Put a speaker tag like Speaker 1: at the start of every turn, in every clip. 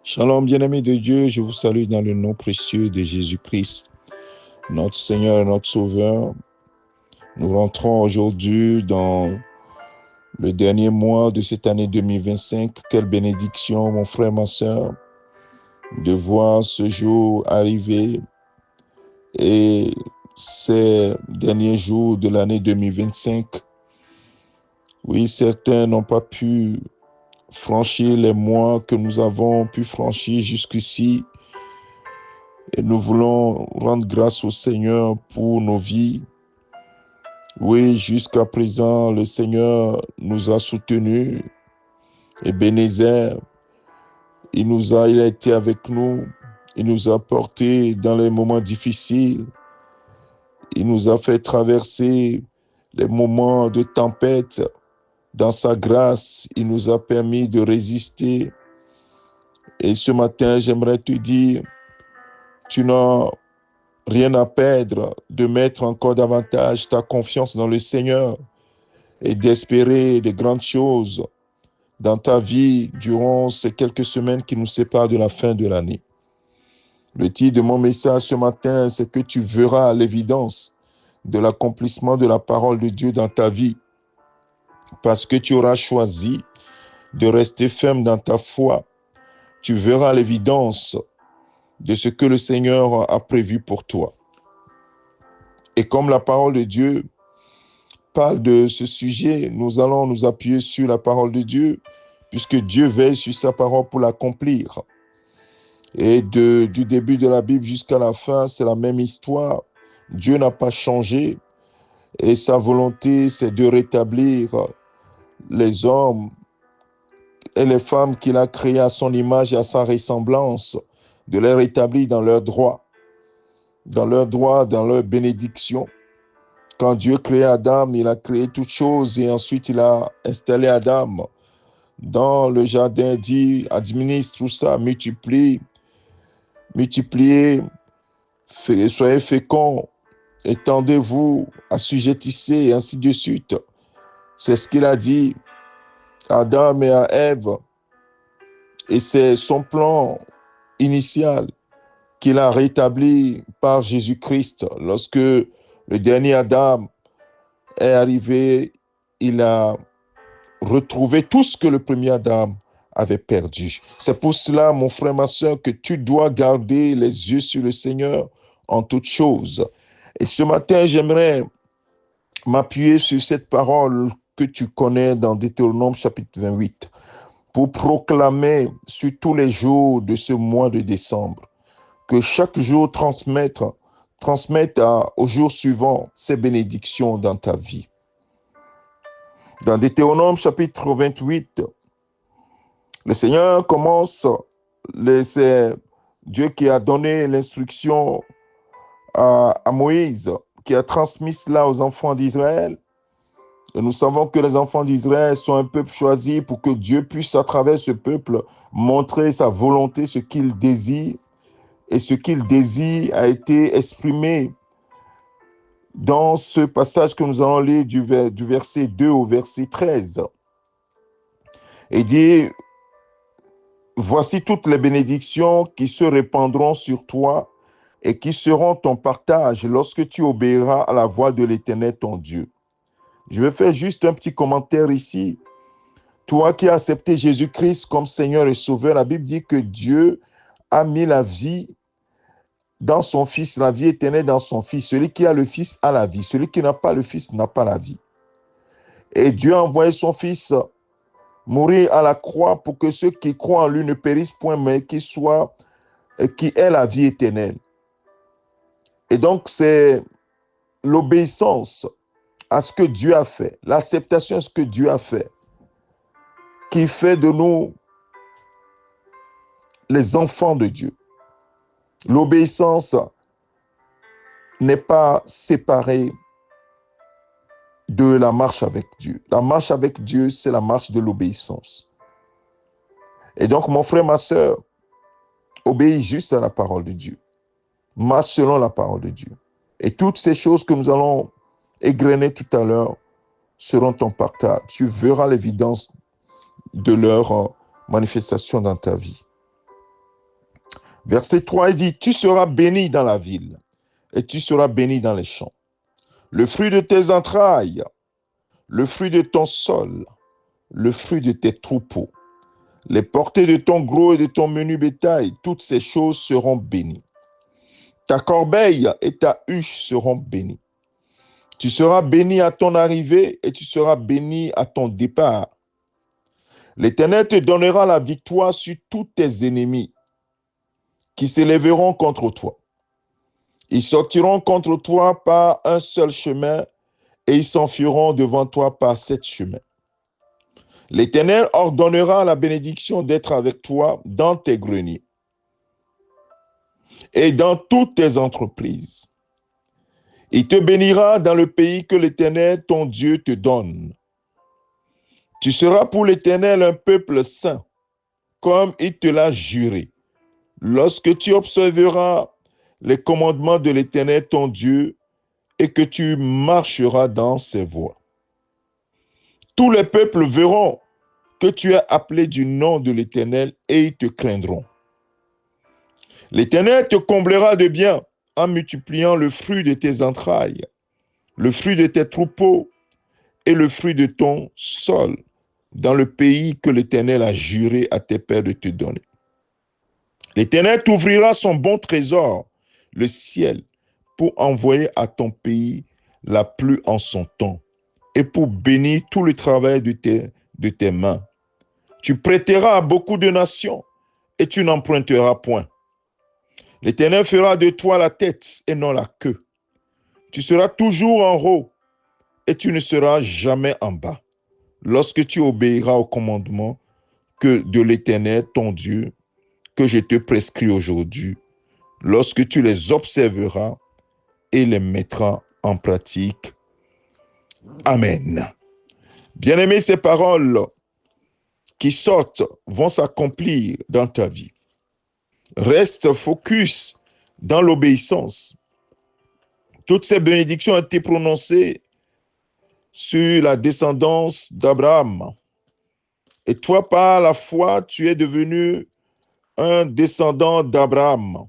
Speaker 1: Shalom, bien-aimés de Dieu, je vous salue dans le nom précieux de Jésus-Christ, notre Seigneur et notre Sauveur. Nous rentrons aujourd'hui dans le dernier mois de cette année 2025. Quelle bénédiction, mon frère, ma soeur, de voir ce jour arriver et ces derniers jours de l'année 2025. Oui, certains n'ont pas pu franchir les mois que nous avons pu franchir jusqu'ici. Et nous voulons rendre grâce au Seigneur pour nos vies. Oui, jusqu'à présent, le Seigneur nous a soutenus. Ebenezer, il a été avec nous. Il nous a portés dans les moments difficiles. Il nous a fait traverser les moments de tempête. Dans sa grâce, il nous a permis de résister. Et ce matin, j'aimerais te dire, tu n'as rien à perdre de mettre encore davantage ta confiance dans le Seigneur et d'espérer de grandes choses dans ta vie durant ces quelques semaines qui nous séparent de la fin de l'année. Le titre de mon message ce matin, c'est que tu verras l'évidence de l'accomplissement de la parole de Dieu dans ta vie parce que tu auras choisi de rester ferme dans ta foi. Tu verras l'évidence de ce que le Seigneur a prévu pour toi. Et comme la parole de Dieu parle de ce sujet, nous allons nous appuyer sur la parole de Dieu, puisque Dieu veille sur sa parole pour l'accomplir. Et du début de la Bible jusqu'à la fin, c'est la même histoire. Dieu n'a pas changé et sa volonté, c'est de rétablir les hommes et les femmes qu'il a créés à son image et à sa ressemblance, de les rétablir dans leurs droits, dans leur bénédiction. Quand Dieu créait Adam, il a créé toutes choses et ensuite il a installé Adam dans le jardin, dit, administre tout ça, multipliez, soyez féconds, étendez-vous, assujettissez, et ainsi de suite. C'est ce qu'il a dit à Adam et à Ève. Et c'est son plan initial qu'il a rétabli par Jésus-Christ. Lorsque le dernier Adam est arrivé, il a retrouvé tout ce que le premier Adam avait perdu. C'est pour cela, mon frère, ma soeur, que tu dois garder les yeux sur le Seigneur en toutes choses. Et ce matin, j'aimerais m'appuyer sur cette parole que tu connais dans Deutéronome chapitre 28 pour proclamer sur tous les jours de ce mois de décembre que chaque jour transmette au jour suivant ces bénédictions dans ta vie. Dans Deutéronome chapitre 28, le Seigneur commence, c'est Dieu qui a donné l'instruction à Moïse, qui a transmis cela aux enfants d'Israël. Et nous savons que les enfants d'Israël sont un peuple choisi pour que Dieu puisse, à travers ce peuple, montrer sa volonté, ce qu'il désire. Et ce qu'il désire a été exprimé dans ce passage que nous allons lire du verset 2 au verset 13. Il dit, voici toutes les bénédictions qui se répandront sur toi et qui seront ton partage lorsque tu obéiras à la voix de l'Éternel ton Dieu. Je vais faire juste un petit commentaire ici. Toi qui as accepté Jésus-Christ comme Seigneur et Sauveur, la Bible dit que Dieu a mis la vie dans son Fils, la vie éternelle dans son Fils. Celui qui a le Fils a la vie. Celui qui n'a pas le Fils n'a pas la vie. Et Dieu a envoyé son Fils mourir à la croix pour que ceux qui croient en lui ne périssent point, mais qu'ils soient qui est la vie éternelle. Et donc, c'est l'obéissance à ce que Dieu a fait, l'acceptation de ce que Dieu a fait, qui fait de nous les enfants de Dieu. L'obéissance n'est pas séparée de la marche avec Dieu. La marche avec Dieu, c'est la marche de l'obéissance. Et donc, mon frère, ma soeur, obéis juste à la parole de Dieu. Marche selon la parole de Dieu. Et toutes ces choses que nous allons égrener tout à l'heure seront ton partage. Tu verras l'évidence de leur manifestation dans ta vie. Verset 3, il dit, tu seras béni dans la ville et tu seras béni dans les champs. Le fruit de tes entrailles, le fruit de ton sol, le fruit de tes troupeaux, les portées de ton gros et de ton menu bétail, toutes ces choses seront bénies. Ta corbeille et ta huche seront bénies. Tu seras béni à ton arrivée et tu seras béni à ton départ. L'Éternel te donnera la victoire sur tous tes ennemis qui s'élèveront contre toi. Ils sortiront contre toi par un seul chemin et ils s'enfuiront devant toi par 7 chemins. L'Éternel ordonnera la bénédiction d'être avec toi dans tes greniers et dans toutes tes entreprises. Il te bénira dans le pays que l'Éternel, ton Dieu, te donne. Tu seras pour l'Éternel un peuple saint, comme il te l'a juré. Lorsque tu observeras les commandements de l'Éternel, ton Dieu, et que tu marcheras dans ses voies. Tous les peuples verront que tu es appelé du nom de l'Éternel et ils te craindront. L'Éternel te comblera de bien en multipliant le fruit de tes entrailles, le fruit de tes troupeaux et le fruit de ton sol dans le pays que l'Éternel a juré à tes pères de te donner. L'Éternel t'ouvrira son bon trésor, le ciel, pour envoyer à ton pays la pluie en son temps et pour bénir tout le travail de tes mains. Tu prêteras à beaucoup de nations et tu n'emprunteras point. L'Éternel fera de toi la tête et non la queue. Tu seras toujours en haut et tu ne seras jamais en bas. Lorsque tu obéiras au commandement de l'Éternel, ton Dieu, que je te prescris aujourd'hui, lorsque tu les observeras et les mettras en pratique. Amen. Bien-aimés, ces paroles qui sortent vont s'accomplir dans ta vie. Reste focus dans l'obéissance. Toutes ces bénédictions ont été prononcées sur la descendance d'Abraham. Et toi, par la foi, tu es devenu un descendant d'Abraham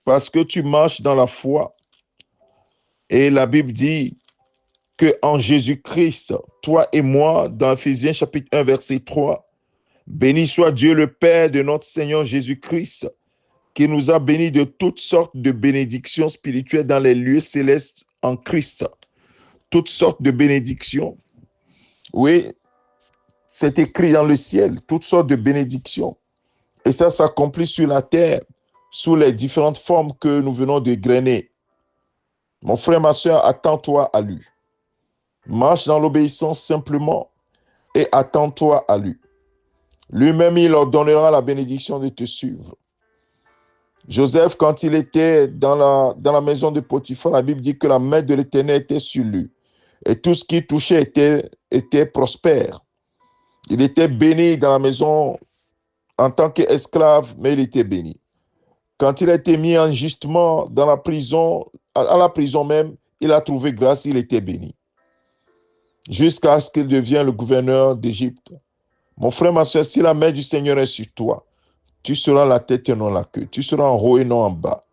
Speaker 1: parce que tu marches dans la foi. Et la Bible dit qu'en Jésus-Christ, toi et moi, dans Ephésiens chapitre 1, verset 3, béni soit Dieu le Père de notre Seigneur Jésus-Christ, qui nous a bénis de toutes sortes de bénédictions spirituelles dans les lieux célestes en Christ. Toutes sortes de bénédictions. Oui, c'est écrit dans le ciel, toutes sortes de bénédictions. Et ça s'accomplit sur la terre, sous les différentes formes que nous venons de grainer. Mon frère, ma soeur, attends-toi à lui. Marche dans l'obéissance simplement et attends-toi à lui. Lui-même, il leur donnera la bénédiction de te suivre. Joseph, quand il était dans la maison de Potiphar, la Bible dit que la main de l'Éternel était sur lui. Et tout ce qu'il touchait était prospère. Il était béni dans la maison en tant qu'esclave, mais il était béni. Quand il a été mis en justement dans la prison, à la prison même, il a trouvé grâce, il était béni. Jusqu'à ce qu'il devienne le gouverneur d'Égypte. Mon frère, ma soeur, si la main du Seigneur est sur toi, tu seras la tête et non la queue. Tu seras en haut et non en bas.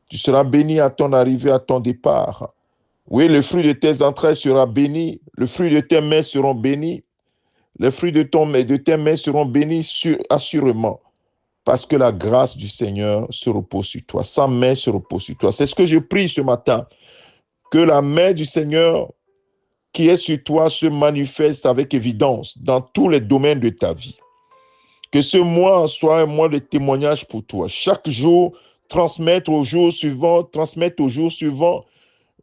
Speaker 1: Tu seras béni à ton arrivée, à ton départ. Oui, le fruit de tes entrailles sera béni. Le fruit de tes mains seront bénis. Les fruits de tes mains seront bénis assurément. Parce que la grâce du Seigneur se repose sur toi. Sa main se repose sur toi. C'est ce que je prie ce matin. Que la main du Seigneur qui est sur toi se manifeste avec évidence dans tous les domaines de ta vie. Que ce mois soit un mois de témoignage pour toi. Chaque jour, transmettre au jour suivant,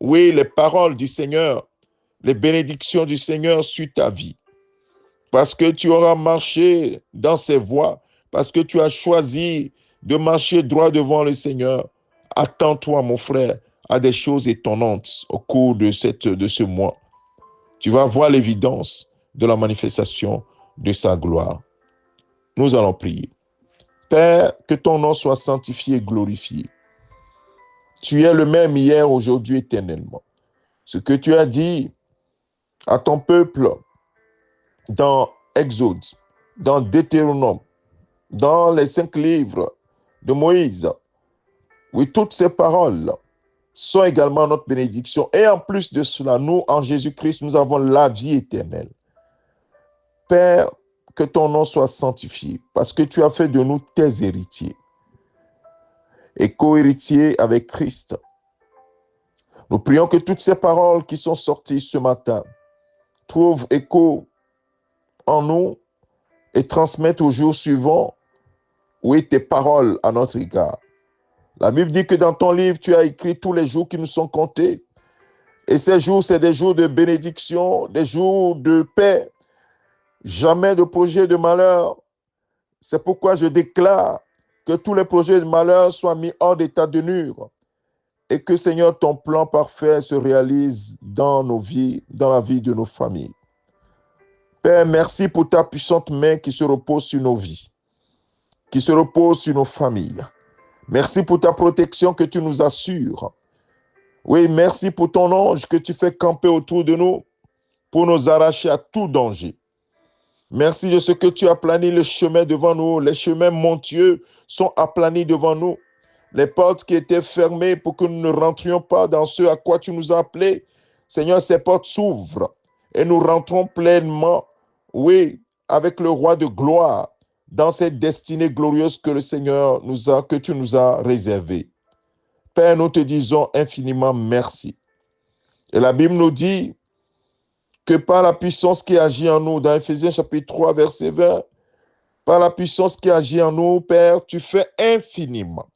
Speaker 1: oui, les paroles du Seigneur, les bénédictions du Seigneur sur ta vie. Parce que tu auras marché dans ses voies, parce que tu as choisi de marcher droit devant le Seigneur. Attends-toi, mon frère, à des choses étonnantes au cours de ce mois. Tu vas voir l'évidence de la manifestation de sa gloire. Nous allons prier. Père, que ton nom soit sanctifié et glorifié. Tu es le même hier, aujourd'hui, éternellement. Ce que tu as dit à ton peuple dans Exode, dans Deutéronome, dans les 5 livres de Moïse, oui, toutes ces paroles sont également notre bénédiction. Et en plus de cela, nous, en Jésus-Christ, nous avons la vie éternelle. Père, que ton nom soit sanctifié, parce que tu as fait de nous tes héritiers et co-héritiers avec Christ. Nous prions que toutes ces paroles qui sont sorties ce matin trouvent écho en nous et transmettent au jour suivant, oui, tes paroles à notre égard. La Bible dit que dans ton livre, tu as écrit tous les jours qui nous sont comptés. Et ces jours, c'est des jours de bénédiction, des jours de paix, jamais de projet de malheur. C'est pourquoi je déclare que tous les projets de malheur soient mis hors d'état de nuire et que, Seigneur, ton plan parfait se réalise dans nos vies, dans la vie de nos familles. Père, merci pour ta puissante main qui se repose sur nos vies, qui se repose sur nos familles. Merci pour ta protection que tu nous assures. Oui, merci pour ton ange que tu fais camper autour de nous pour nous arracher à tout danger. Merci de ce que tu as aplani le chemin devant nous. Les chemins montueux sont aplanis devant nous. Les portes qui étaient fermées pour que nous ne rentrions pas dans ce à quoi tu nous as appelés, Seigneur, ces portes s'ouvrent et nous rentrons pleinement, oui, avec le roi de gloire, dans cette destinée glorieuse que le Seigneur que tu nous as réservée. Père, nous te disons infiniment merci. Et la Bible nous dit que par la puissance qui agit en nous, dans Éphésiens chapitre 3, verset 20, par la puissance qui agit en nous, Père, tu fais infiniment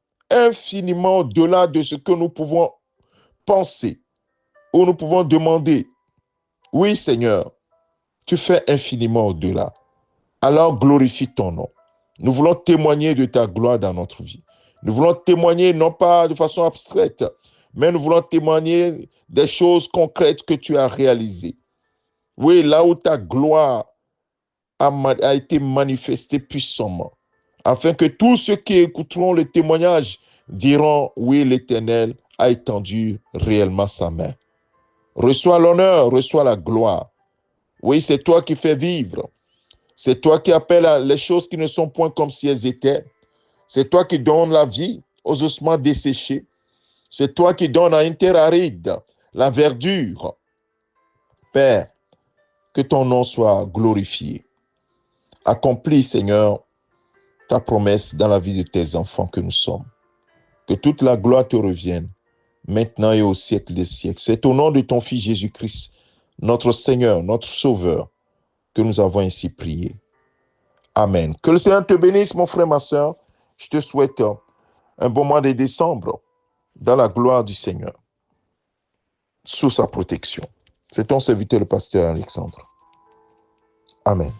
Speaker 1: au-delà de ce que nous pouvons penser ou nous pouvons demander. Oui, Seigneur, tu fais infiniment au-delà. Alors glorifie ton nom. Nous voulons témoigner de ta gloire dans notre vie. Nous voulons témoigner non pas de façon abstraite, mais nous voulons témoigner des choses concrètes que tu as réalisées. Oui, là où ta gloire a été manifestée puissamment, afin que tous ceux qui écouteront le témoignage diront, oui, l'Éternel a étendu réellement sa main. Reçois l'honneur, reçois la gloire. Oui, c'est toi qui fais vivre. C'est toi qui appelles les choses qui ne sont point comme si elles étaient. C'est toi qui donnes la vie aux ossements desséchés. C'est toi qui donnes à une terre aride la verdure. Père, que ton nom soit glorifié. Accomplis, Seigneur, ta promesse dans la vie de tes enfants que nous sommes. Que toute la gloire te revienne, maintenant et au siècle des siècles. C'est au nom de ton Fils Jésus-Christ, notre Seigneur, notre Sauveur, que nous avons ainsi prié. Amen. Que le Seigneur te bénisse, mon frère, ma soeur. Je te souhaite un bon mois de décembre dans la gloire du Seigneur, sous sa protection. C'est ton serviteur, le pasteur Alexandre. Amen.